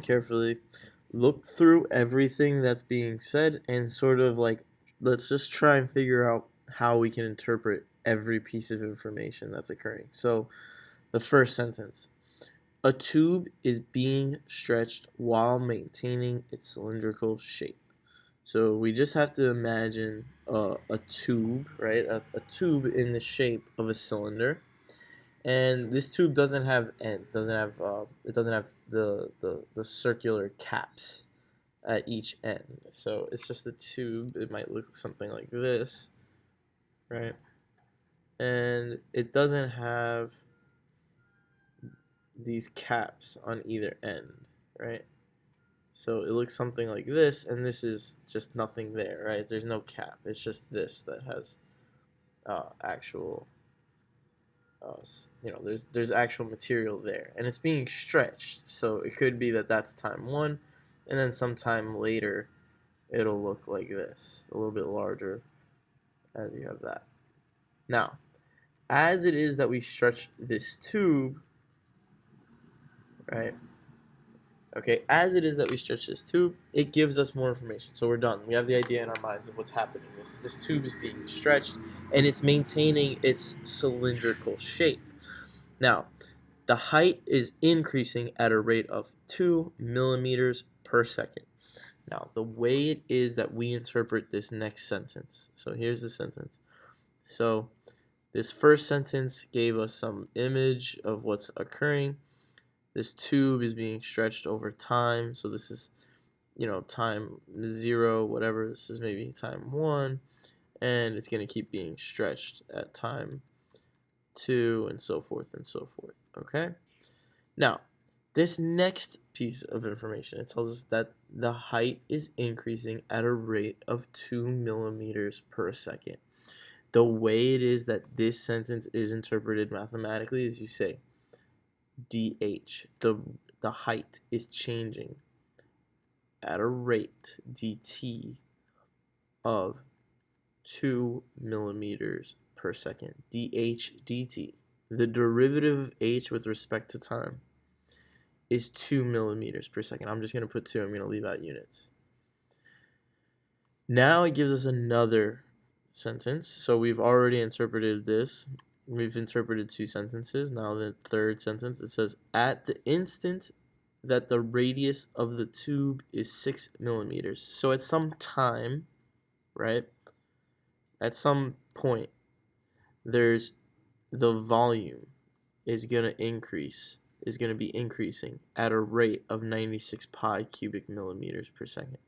Carefully, look through everything that's being said, and sort of like, let's just try and figure out how we can interpret every piece of information that's occurring. So, the first sentence: a tube is being stretched while maintaining its cylindrical shape. So we just have to imagine a tube, right? A tube in the shape of a cylinder, and this tube doesn't have ends. It doesn't have the circular caps at each end. So it's just a tube. It might look something like this, right? And it doesn't have these caps on either end, right? So it looks something like this, and this is just nothing there, right? There's no cap. It's just this that has actual, there's actual material there, and it's being stretched. So it could be that that's time one, and then sometime later, it'll look like this, a little bit larger, as you have that. Now, as it is that we stretch this tube, right? Okay, as it is that we stretch this tube, it gives us more information. So we're done. We have the idea in our minds of what's happening. This tube is being stretched, and it's maintaining its cylindrical shape. Now, the height is increasing at a rate of 2 millimeters per second. Now, the way it is that we interpret this next sentence. So here's the sentence. So this first sentence gave us some image of what's occurring. This tube is being stretched over time. So this is, time 0, whatever. This is maybe time 1. And it's going to keep being stretched at time 2, and so forth and so forth. Okay? Now, this next piece of information, it tells us that the height is increasing at a rate of 2 millimeters per second. The way it is that this sentence is interpreted mathematically is you say dh, the height is changing at a rate dt of 2 millimeters per second. dh dt, the derivative of h with respect to time, is 2 millimeters per second. I'm just going to put 2. I'm going to leave out units. Now it gives us another sentence. So we've already interpreted this. We've interpreted 2 sentences. Now the third sentence, it says, at the instant that the radius of the tube is 6 millimeters. So at some time, right, at some point, there's the volume is going to increase, is going to be increasing at a rate of 96 pi cubic millimeters per second.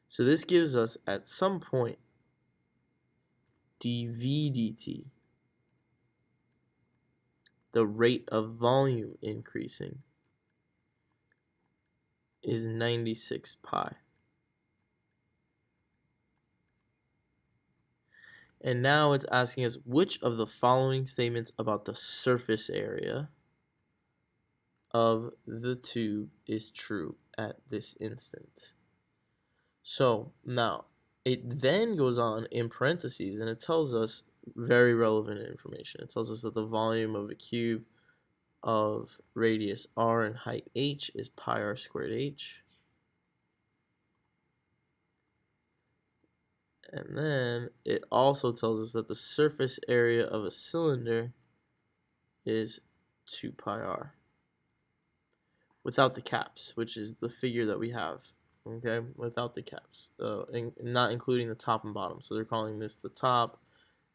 So this gives us at some point dV dt, the rate of volume increasing, is 96 pi. And now it's asking us which of the following statements about the surface area of the tube is true at this instant. So now it then goes on in parentheses, and it tells us very relevant information. It tells us that the volume of a cube of radius r and height h is pi r squared h. And then it also tells us that the surface area of a cylinder is 2 pi r, without the caps, which is the figure that we have. Okay, without the caps, not including the top and bottom. So they're calling this the top,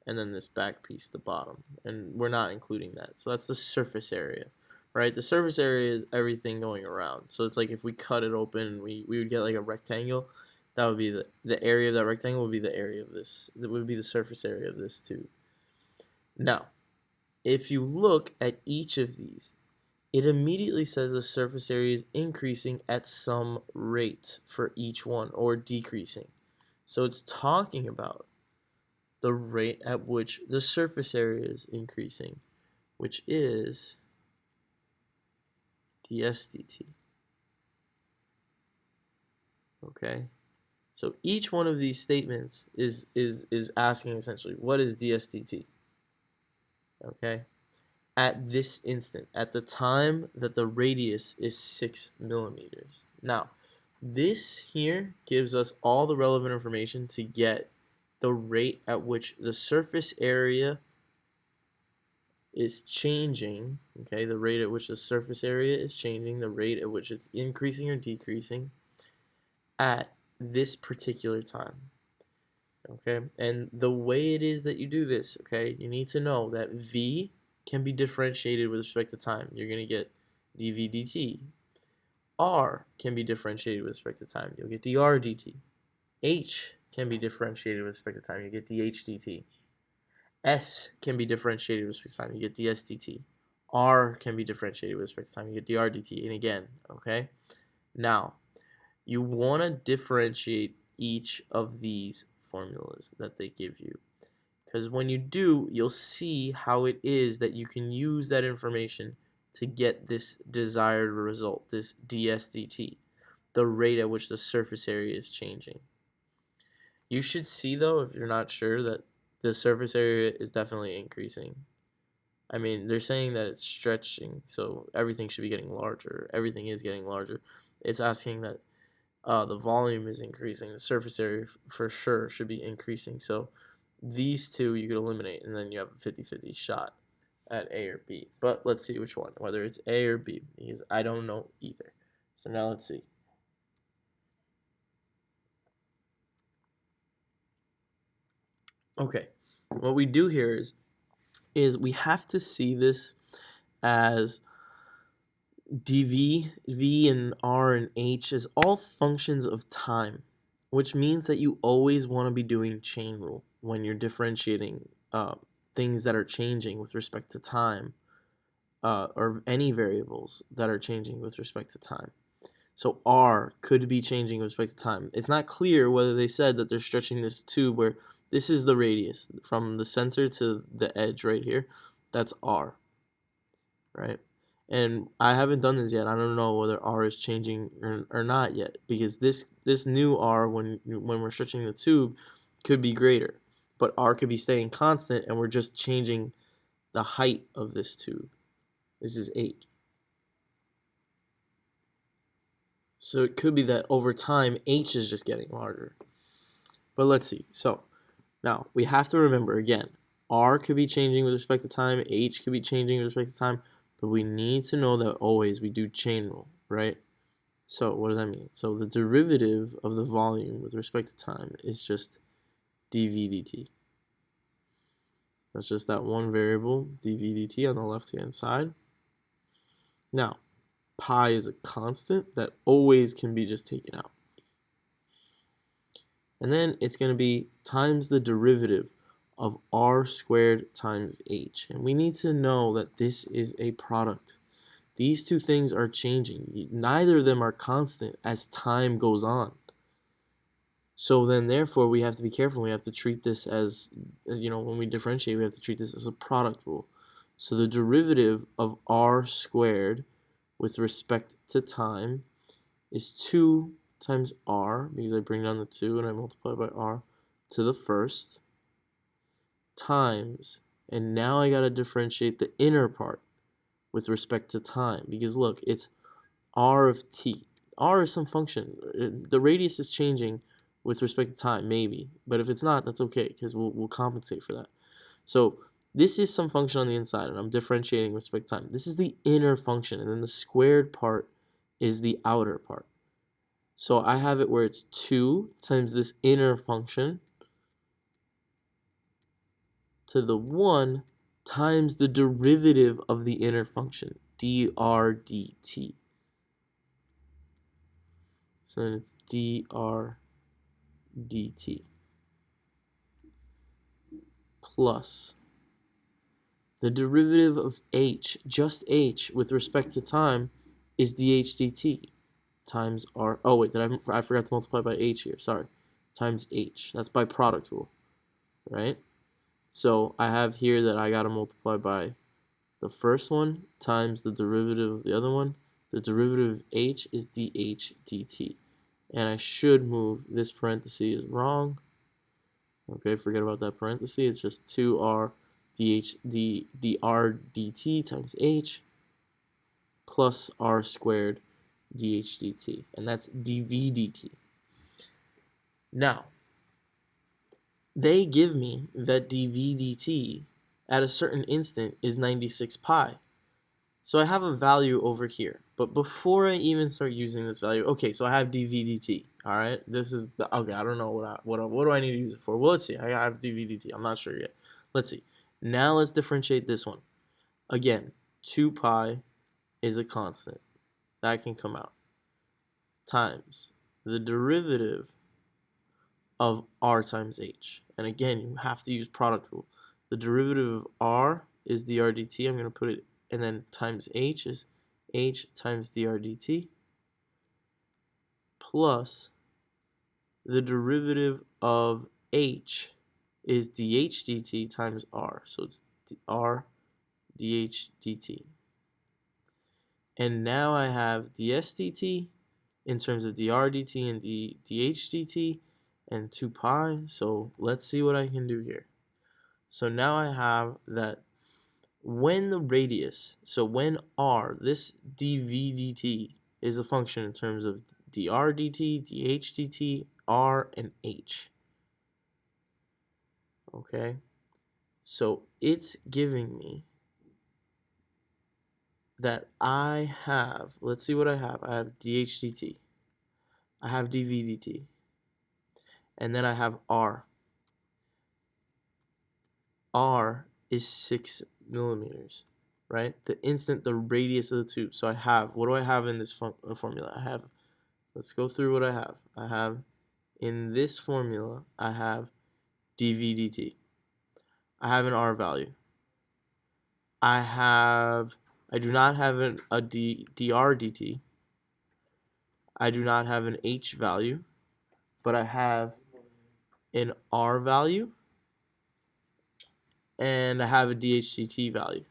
and then this back piece the bottom, and we're not including that. So that's the surface area, right? The surface area is everything going around. So it's like if we cut it open, we would get like a rectangle. That would be the area of that rectangle would be the area of this. That would be the surface area of this tube. Now, if you look at each of these, it immediately says the surface area is increasing at some rate for each one, or decreasing. So it's talking about the rate at which the surface area is increasing, which is ds dt. Okay? So each one of these statements is asking essentially, what is ds dt? Okay? at this instant, at the time that the radius is 6 millimeters. Now, this here gives us all the relevant information to get the rate at which the surface area is changing, okay, the rate at which the surface area is changing, the rate at which it's increasing or decreasing at this particular time, okay? And the way it is that you do this, okay, you need to know that V can be differentiated with respect to time. You're going to get dV dt. R can be differentiated with respect to time. You'll get dr dt. H can be differentiated with respect to time. You get dH dt. S can be differentiated with respect to time. You get ds dt. R can be differentiated with respect to time. You get dr dt. And again, okay? Now, you want to differentiate each of these formulas that they give you. Because when you do, you'll see how it is that you can use that information to get this desired result, this ds dt, the rate at which the surface area is changing. You should see, though, if you're not sure, that the surface area is definitely increasing. I mean, they're saying that it's stretching, so everything should be getting larger. Everything is getting larger. It's asking that the volume is increasing. The surface area for sure should be increasing. So these two you could eliminate, and then you have a 50-50 shot at A or B. But let's see which one, whether it's A or B, because I don't know either. So now let's see. Okay, what we do here is we have to see this as dv, v, and r, and h as all functions of time, which means that you always want to be doing chain rule when you're differentiating things that are changing with respect to time, or any variables that are changing with respect to time. So r could be changing with respect to time. It's not clear whether they said that they're stretching this tube where this is the radius from the center to the edge right here. That's r, right? And I haven't done this yet. I don't know whether r is changing or not yet, because this new r, when we're stretching the tube, could be greater, but r could be staying constant, and we're just changing the height of this tube. This is 8. So it could be that over time, h is just getting larger. But let's see. So now we have to remember, again, r could be changing with respect to time, h could be changing with respect to time, but we need to know that always we do chain rule, right? So what does that mean? So the derivative of the volume with respect to time is just dV dt. That's just that one variable, dV dt, on the left-hand side. Now, pi is a constant that always can be just taken out. And then it's going to be times the derivative of r squared times h. And we need to know that this is a product. These two things are changing. Neither of them are constant as time goes on. So then, therefore, we have to be careful. We have to treat this as, when we differentiate, we have to treat this as a product rule. So the derivative of r squared with respect to time is 2 times r, because I bring down the 2 and I multiply by r, to the first, times, and now I got to differentiate the inner part with respect to time, because look, it's r of t. R is some function. The radius is changing with respect to time, maybe, but if it's not, that's okay, because we'll compensate for that. So this is some function on the inside, and I'm differentiating with respect to time. This is the inner function, and then the squared part is the outer part. So I have it where it's 2 times this inner function to the 1 times the derivative of the inner function, dr dt. So then it's dr dt plus the derivative of h, just h, with respect to time, is dh dt times r. Oh wait, I forgot to multiply by h here. Sorry, times h. That's by product rule, right? So I have here that I gotta multiply by the first one times the derivative of the other one. The derivative of h is dh dt, and I should move this parenthesis wrong. Okay, forget about that parenthesis. It's just 2r dr dt times h plus r squared dh dt, and that's dv dt. Now, they give me that dv dt at a certain instant is 96 pi. So I have a value over here. But before I even start using this value, okay, so I have dv dt. All right, this is the, okay. I don't know what do I need to use it for. Well, let's see. I have dv dt. I'm not sure yet. Let's see. Now let's differentiate this one. Again, 2 pi is a constant that can come out times the derivative of r times h. And again, you have to use product rule. The derivative of r is dr dt. I'm going to put it, and then times h is h times dr dt plus the derivative of h is dh dt times r. So it's r dh dt. And now I have ds dt in terms of dr dt and dh dt and 2 pi. So let's see what I can do here. So now I have that when the radius, so when r, this dv dt is a function in terms of dr dt, dh dt, r, and h. Okay, so it's giving me that I have, let's see what I have. I have dh dt, I have dv dt, and then I have r. R is 6 millimeters, right? The instant the radius of the tube. So I have, what do I have in this formula? I have, let's go through what I have. I have, in this formula, I have dv dt. I have an r value. I do not have a dr dt. I do not have an h value, but I have an r value, and I have a dht value.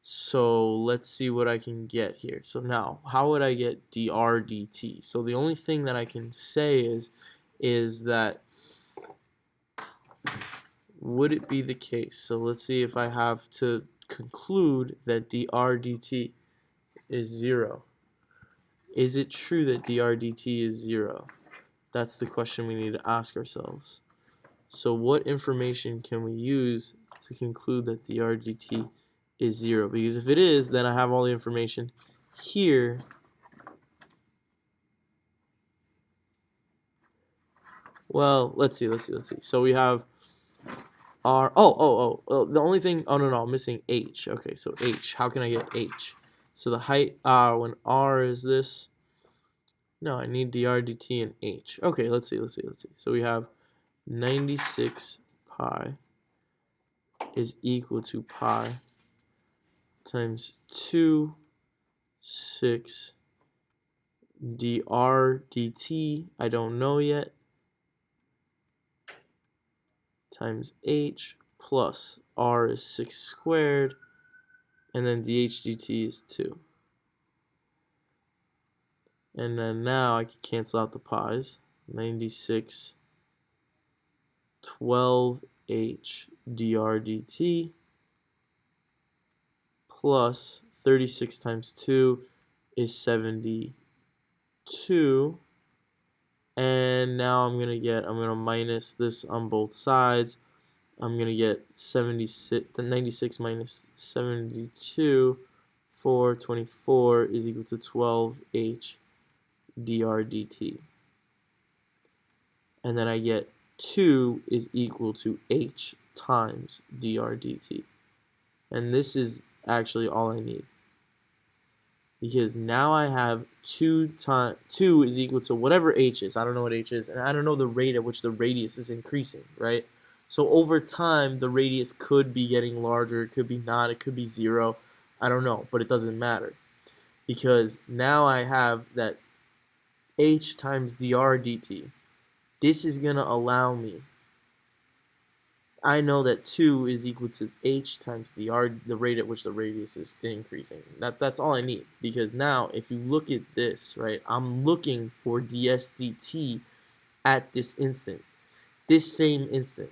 So let's see what I can get here. So now, how would I get dr dt? So the only thing that I can say is that, would it be the case? So let's see if I have to conclude that dr dt is 0. Is it true that dr dt is 0? That's the question we need to ask ourselves. So what information can we use to conclude that dr dt is 0? Because if it is, then I have all the information here. Well, let's see. So we have r. The only thing. Oh no, I'm missing h. Okay, so h. How can I get h? So the height. When r is this. No, I need dr dt and h. Okay, let's see. So we have 96 pi is equal to pi times 2 6 dr dt. I don't know yet. Times h plus r is 6 squared, and then dh dt is 2. And then now I can cancel out the pi's. 96 12h dr dt plus 36 times 2 is 72. And now I'm gonna minus this on both sides. I'm gonna get 96 minus 72, 424 is equal to 12h dr dt. And then I get 2 is equal to h times dr dt. And this is actually all I need. Because now I have 2 is equal to whatever h is. I don't know what h is, and I don't know the rate at which the radius is increasing, right? So over time, the radius could be getting larger, it could be not, it could be 0. I don't know, but it doesn't matter. Because now I have that h times dr dt. This is going to allow me, I know that 2 is equal to h times the rate at which the radius is increasing. That's all I need, because now if you look at this, right, I'm looking for ds dt at this instant. this same instant,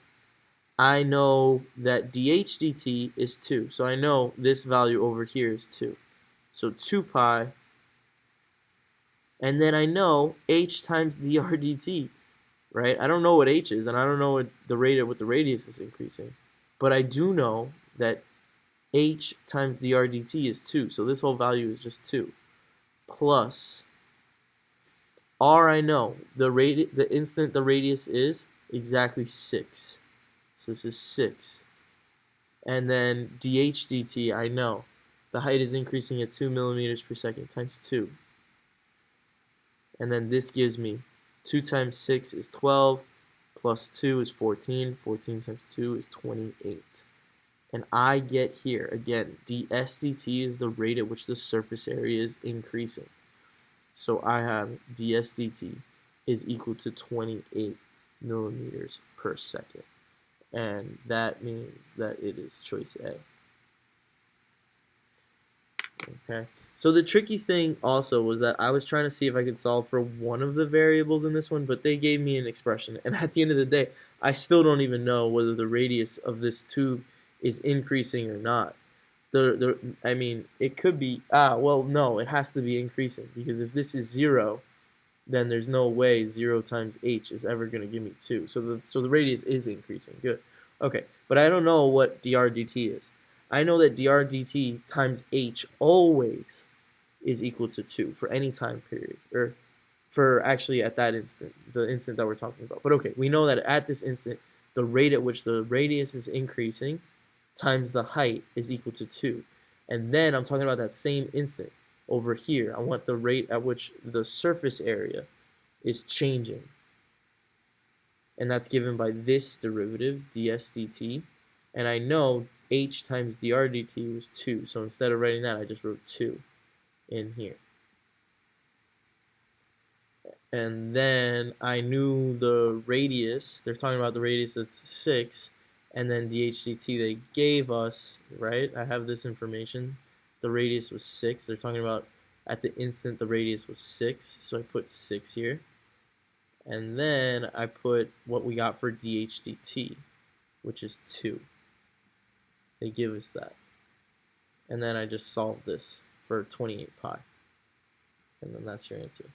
I know that dh dt is 2. So I know this value over here is 2. So 2 pi. And then I know h times dr dt, right? I don't know what h is, and I don't know what the radius is increasing. But I do know that h times dr dt is 2. So this whole value is just 2. Plus r, I know the instant the radius is exactly 6. So this is 6. And then dh dt, I know the height is increasing at 2 millimeters per second times 2. And then this gives me 2 times 6 is 12, plus 2 is 14. 14 times 2 is 28. And I get here, again, ds dt is the rate at which the surface area is increasing. So I have ds dt is equal to 28 millimeters per second. And that means that it is choice A. Okay. So the tricky thing also was that I was trying to see if I could solve for one of the variables in this one, but they gave me an expression. And at the end of the day, I still don't even know whether the radius of this tube is increasing or not. I mean, it could be, well, no, it has to be increasing, because if this is 0, then there's no way 0 times h is ever going to give me 2. So the radius is increasing. Good. Okay, but I don't know what dr dt is. I know that dr dt times h always is equal to 2 for any time period, or for actually at that instant, the instant that we're talking about. But okay, we know that at this instant, the rate at which the radius is increasing times the height is equal to 2. And then I'm talking about that same instant over here. I want the rate at which the surface area is changing. And that's given by this derivative, ds dt. And I know h times dr dt was 2. So instead of writing that, I just wrote 2 in here. And then I knew the radius. They're talking about the radius that's 6. And then dh dt they gave us, right? I have this information. The radius was 6. They're talking about at the instant the radius was 6. So I put 6 here. And then I put what we got for dh dt, which is 2. They give us that. And then I just solved this for 28 pi. And then that's your answer.